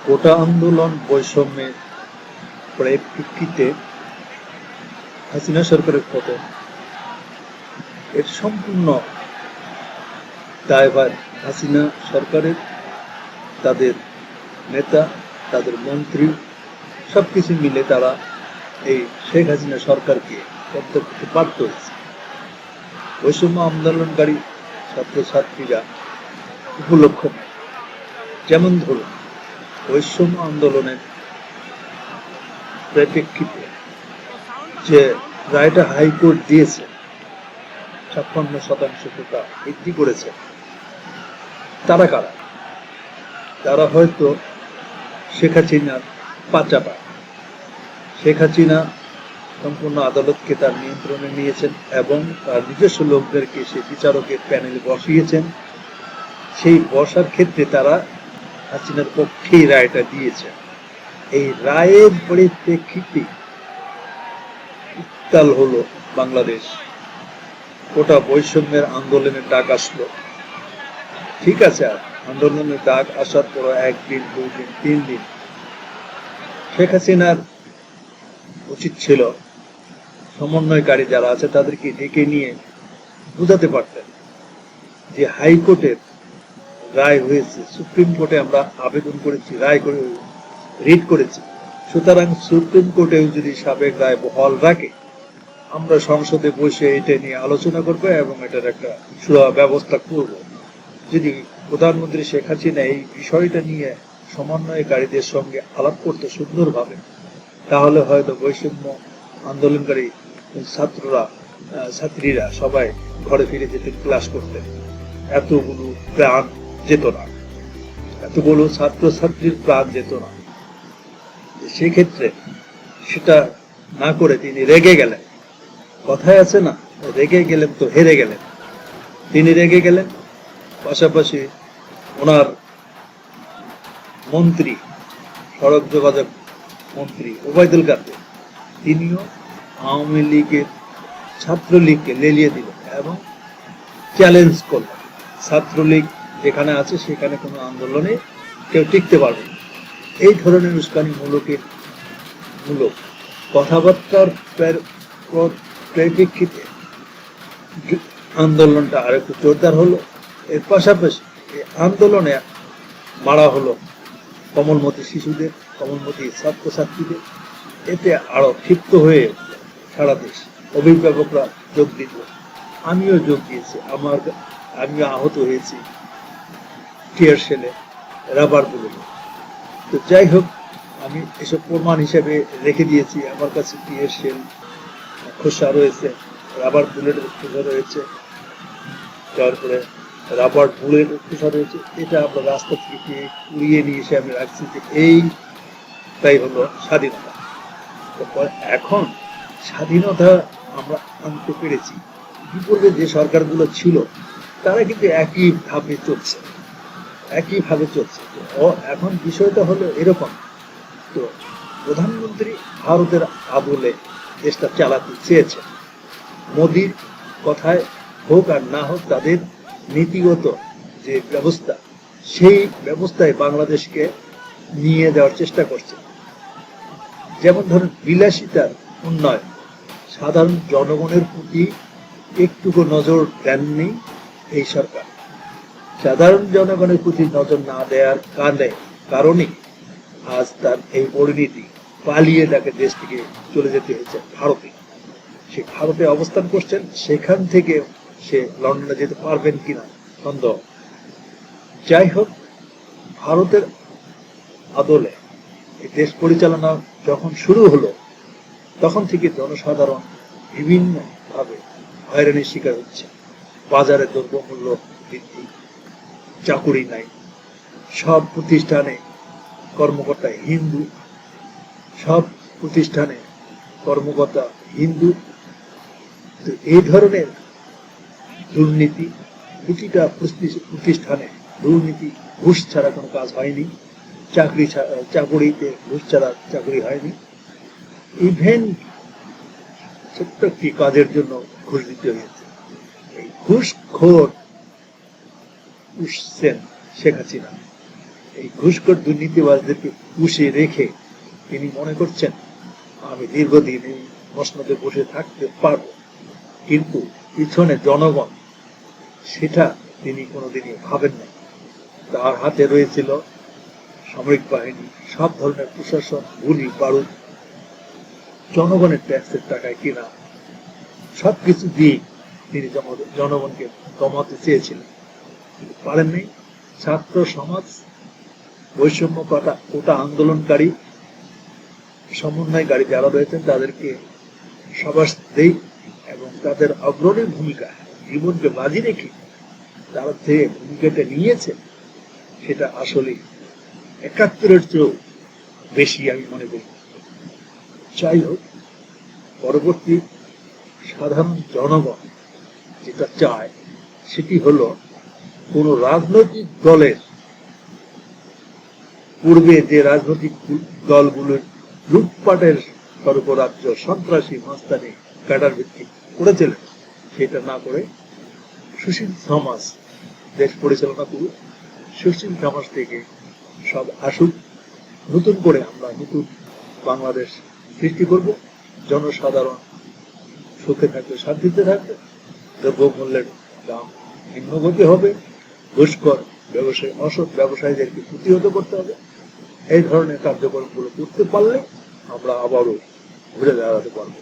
কোটা আন্দোলন বৈষম্যের পরিপ্রেক্ষিতে হাসিনা সরকারের পতন, এর সম্পূর্ণ দায়ভার হাসিনা সরকারের, তাদের নেতা, তাদের মন্ত্রী সবকিছু মিলে তারা এই শেখ হাসিনা সরকারকে পতন করতে বাধ্য হয়েছে। বৈষম্য আন্দোলনকারী ছাত্রছাত্রীরা উপলক্ষ নেয়। যেমন ধরুন, বৈষম্য আন্দোলনের পরিপ্রেক্ষিতে যে রায়টা হাইকোর্ট দিয়েছে, 56% কোটা বৃদ্ধি করেছে, তারা কারা? তারা হয়তো শেখ হাসিনার পাচাটা। শেখ হাসিনা সম্পূর্ণ আদালতকে তার নিয়ন্ত্রণে নিয়েছেন এবং তার নিজস্ব লোকদেরকে সে বিচারকের প্যানেলে বসিয়েছেন। সেই বসার ক্ষেত্রে তারা হাসিনার পক্ষেই রায়টা দিয়েছে। এই রায়ের পরিপ্রেক্ষিতে উত্তাল হলো বাংলাদেশ। কোটা বৈষম্যের আন্দোলনের ডাক আসলো। ঠিক আছে, আন্দোলনের ডাক আসার পর 1 দিন, 2 দিন, 3 দিন শেখ হাসিনার উচিত ছিল সমন্বয়কারী যারা আছে তাদেরকে ডেকে নিয়ে বুঝাতে পারতেন যে হাইকোর্টের রায় হয়েছে, সুপ্রিম কোর্টে আমরা আবেদন করেছি, রায় করে রিট করেছি, সুতরাং সুপ্রিম কোর্টেও যদি সাবেক রায় বহাল রাখে, আমরা সংসদে বসে এটা নিয়ে আলোচনা করবো এবং এটার একটা ব্যবস্থা করব। যদি প্রধানমন্ত্রী শেখ হাসিনা এই বিষয়টা নিয়ে সমন্বয়কারীদের সঙ্গে আলাপ করতে সুন্দরভাবে, তাহলে হয়তো বৈষম্য আন্দোলনকারী ছাত্রীরা সবাই ঘরে ফিরে যেতেন, ক্লাস করতেন, এতগুলো প্রাণ যেত না, এতগুলো ছাত্রছাত্রীর প্রাণ যেত না। সেক্ষেত্রে সেটা না করে তিনি রেগে গেলেন। কথায় আছে না, রেগে গেলেন তো হেরে গেলেন। তিনি রেগে গেলেন, পাশাপাশি ওনার মন্ত্রী, সড়ক যোগাযোগ মন্ত্রী ওবায়দুল কাদের, তিনিও আওয়ামী লীগের ছাত্রলীগকে লেলিয়ে দিলেন এবং চ্যালেঞ্জ করলেন, ছাত্রলীগ যেখানে আছে সেখানে কোনো আন্দোলনে কেউ টিকতে পারবে না। এই ধরনের উস্কানিমূলক কথাবার্তার পরিপ্রেক্ষিতে আন্দোলনটা আরেকটু জোরদার হলো। এর পাশাপাশি এই আন্দোলনে মারা হলো কমলমতি শিশুদের, কমলমতি ছাত্রছাত্রীদের। এতে আরো ক্ষিপ্ত হয়ে সারা দেশ, অভিভাবকরা যোগ দিল, আমিও যোগ দিয়েছি, আমিও আহত হয়েছি টিয়ার শেলে, রাবার বুলেটে। তো যাই হোক, আমি এসব প্রমাণ হিসেবে রেখে দিয়েছি। আমার কাছে টিয়ার শেল খোসা রয়েছে, রাবার বুলেটের খোসা রয়েছে, তারপরে রাবার বুলেটের খোসা রয়েছে। এটা আমরা রাস্তা থেকে উড়িয়ে নিয়ে এসে আমি রাখছি যে এইটাই হলো স্বাধীনতা। এখন স্বাধীনতা আমরা আনতে পেরেছি। বিপূর্বে যে সরকারগুলো ছিল তারা কিন্তু একইভাবে চলছে। এখন বিষয়টা হলো এরকম, তো প্রধানমন্ত্রী ভারতের আদলে দেশটা চালাতে চেয়েছে। মোদির কথায় হোক আর না হোক, তাদের নীতিগত যে ব্যবস্থা, সেই ব্যবস্থায় বাংলাদেশকে নিয়ে যাওয়ার চেষ্টা করছে। যেমন ধরুন, বিলাসিতার উন্নয়ন, সাধারণ জনগণের প্রতি একটুকু নজর দেননি এই সরকার। সাধারণ জনগণের প্রতি নজর না দেওয়ার কারণে আজ তার এই পরিণতি। পালিয়ে তাকে দেশ থেকে চলে যেতে হয়েছে ভারতে। সে ভারতে অবস্থান করছেন, সেখান থেকে সে লন্ডনে যেতে পারবেন কিনা সন্দেহ। যাই হোক, ভারতের আদলে এই দেশ পরিচালনা যখন শুরু হলো, তখন থেকে জনসাধারণ বিভিন্ন ভাবে হয়রানির শিকার হচ্ছে। বাজারে দ্রব্যমূল্য বৃদ্ধি, চাকুরি নাই, সব প্রতিষ্ঠানে কর্মকর্তা হিন্দু, সব প্রতিষ্ঠানে কর্মকর্তা হিন্দু। তো এই ধরনের দুর্নীতি, প্রতিটা প্রতিষ্ঠানে দুর্নীতি, ঘুষ ছাড়া কোনো কাজ হয়নি, চাকুরিতে ঘুষ ছাড়া চাকরি হয়নি। ইভেন ছোট্ট একটি কাজের জন্য ঘুষ দিতে হয়েছে। এই ঘুষখোর উঠছেন শেখ হাসিনা। এই ঘুষখোর দুর্নীতিবাজদেরকে পুষে রেখে তিনি মনে করছেন আমি দীর্ঘদিন এই মসনদে বসে থাকতে পারব, কিন্তু পিছনে জনগণ, সেটা তিনি কোনোদিনই ভাবেন না। তার হাতে রয়েছিল সামরিক বাহিনী, সব ধরনের প্রশাসন, গুলি বারুদ, জনগণের ট্যাক্সের টাকায় কিনা, সবকিছু দিয়ে তিনি জনগণকে দমাতে চেয়েছিলেন, কিন্তু পারেননি। ছাত্র সমাজ, বৈষম্য কোটা আন্দোলনকারী, সমন্বয়কারী যারা রয়েছেন তাদেরকে সাবাস দেই, এবং তাদের অগ্রণী ভূমিকা, জীবনকে বাজি রেখে তারা যে ভূমিকাটা নিয়েছে সেটা আসলে ৭১-এর চেয়েও বেশি আমি মনে করি। যাই হোক, পরবর্তী সাধারণ জনগণ যেটা চায় সেটি হলো কোন রাজনৈতিক দলের, পূর্বে যে রাজনৈতিক দলগুলোর লুটপাটের সর্বরাজ্য, সন্ত্রাসী মাস্তানি ক্যাডার ভিত্তিক করেছিলেন, সেটা না করে সুশীল সমাজ দেশ পরিচালনা করুক, সুশীল সমাজ থেকে সব আসুক, নতুন করে আমরা নতুন বাংলাদেশ সৃষ্টি করব, জনসাধারণ সুখে থাকবে, শান্তিতে থাকবে, দ্রব্যমূল্যের দাম নিম্নগতি হবে, ঘুষখোর ব্যবসায়ী, অসৎ ব্যবসায়ীদেরকে প্রতিহত করতে হবে। এই ধরনের কার্যক্রমগুলো করতে পারলে আমরা আবারও ঘুরে দাঁড়াতে পারবো।